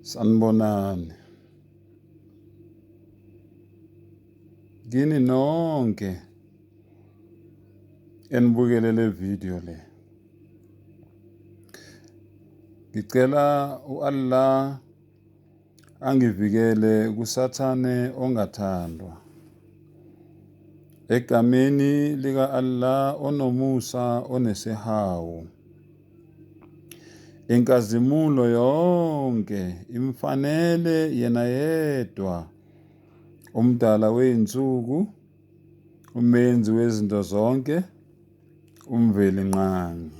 Sanibonani. Kini nonke enibukele le video le. Ngicela uAllah angivikele kusathane ongathandwa. Egameni lika Allah onomusa onesihawu. Inkazimulo yonke imfanele yena yedwa, umdala weyinsuku, umenzi wezinto zonke, umveli nqangi.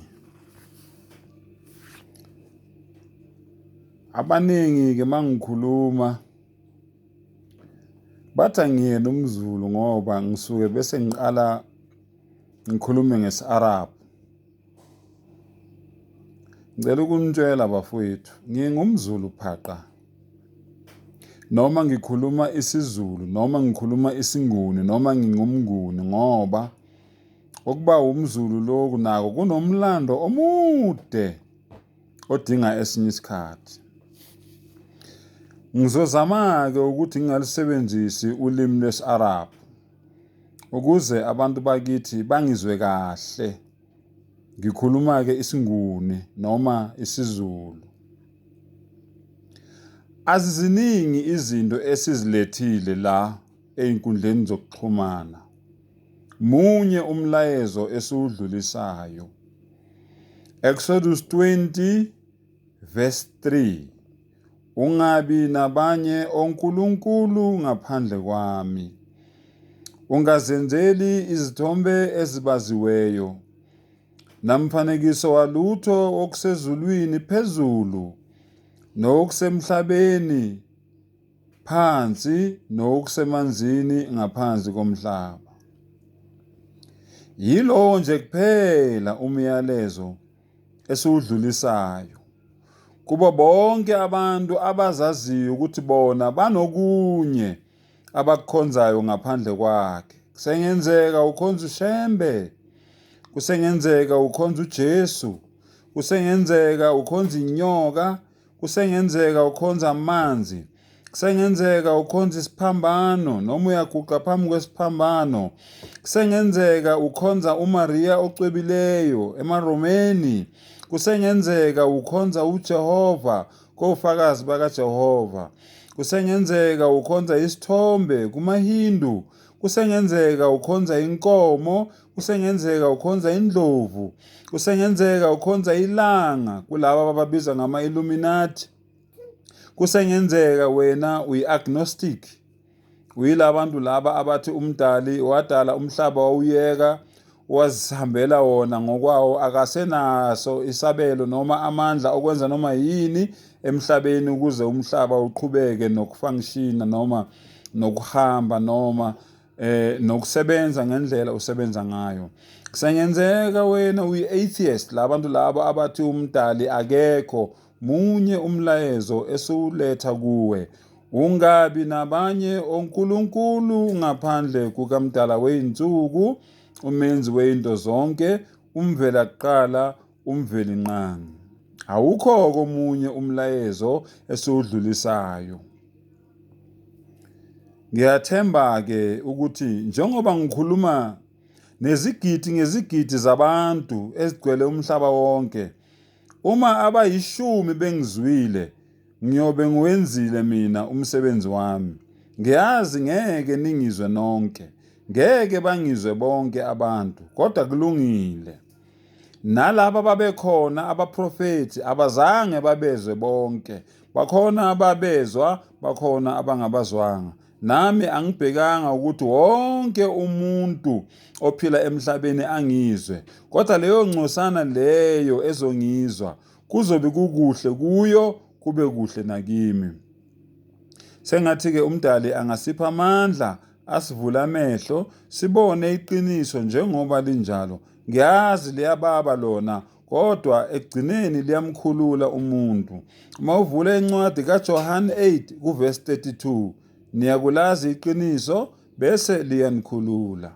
Abaningi ke mangikhuluma bathi ngiyena umZulu ngoba ngisuke bese ngiqala ngikhulume ngesi-Arab. Ngicela ukunitshela bafowethu, ngingumZulu phaqa. Noma ngikhuluma isiZulu, noma ngikhuluma isiNguni, noma ngingumnguni ngoba ukuba umZulu lokhu nako kunomlando omude odinga esinye isikhathi. Ngizozama-ke ukuthi ngingalisebenzisi ulimi lesi-Arab ukuze abantu bakithi bangizwe kahle. Ngikhuluma-ke isiNguni noma isiZulu. Aziziningi izinto esizilethile la ey'nkundleni zokuxhumana. Munye umlayezo esiwudlulisayo. Exodus 20 verse 3. Ungabi nabanye onkulunkulu ngaphandle kwami. Ungazenzeli izithombe ezibaziweyo. Namfanekiso walutho okusezulwini phezulu, nokusemhlabeni phansi, nokusemanzini ngaphansi komhlaba. Yilo nje kuphela umyalezo esiwudlulisayo kuba bonke abantu abazaziyo ukuthi bona banokunye abakukhonzayo ngaphandle kwakhe. Kusengenzeka ukhonza uShembe, kusengenzeka ukhonza uJesu, kusengenzeka ukhonza inyoka, kusengenzeka ukhonza amanzi, kusengenzeka ukhonza isiphambano noma uyaguqa phambi kwesiphambano, kusengenzeka ukhonza uMaria ocwebileyo emaRomeni, kusengenzeka ukhonza uJehova kofakazi bakaJehova, kusengenzeka ukhonza isithombe kumaHindu, kusengenzeka ukhonza inkomo, kusengenzeka ukhonza indlovu, kusengenzeka ukhonza ilanga kulabo ababiza ngama-Illuminati. Kusengenzeka wena uyi-agnostic, uyilabantu laba abathi umdali wadala umhlaba wawuyeka wazihambela wona ngokwawo, akasenaso isabelo noma amandla okwenza noma yini emhlabeni ukuze umhlaba uqhubeke nokufunctiona noma nokuhamba noma nokusebenza ngendlela usebenza ngayo. Kusengenzeka wena uyi-atheist, labantu labo abathi umdali akekho. Munye umlayezo esiwuletha kuwe. Ungabi nabanye onkulunkulu ngaphandle kukamdala weyinsuku, umenzi weinto zonke, umvela kuqala, umveli nqangi. Awukho komunye umlayezo esiwudlulisayo. Ngiyathemba-ke ukuthi njengoba ngikhuluma nezigidi ngezigidi zabantu ezigcwele umhlaba wonke, uma abayishumi bengizwile, ngiyobe ngiwenzile mina umsebenzi wami. Ngiyazi ngeke ningizwe nonke, ngeke bangizwe bonke abantu, kodwa kulungile. Nalaba babekhona abaprofethi abazange babezwe bonke. Bakhona ababezwa, bakhona abangabazwanga. Nami angibhekanga ukuthi wonke umuntu ophila emhlabeni angizwe, kodwa leyo ngcosana leyo ezongizwa kuzobe kukuhle kuyo, kube kuhle nakimi. Sengathi-ke umdali angasipha amandla, asivule amehlo, sibone iqiniso njengoba linjalo. Ngiyazi liyababa lona, kodwa ekugcineni liyamkhulula umuntu. Uma uvula incwadi kaJohane 8 kuverse 32, niyakulazi iqiniso bese liyanikhulula.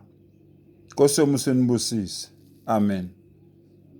Nkosi yomusa inibusise. Amen.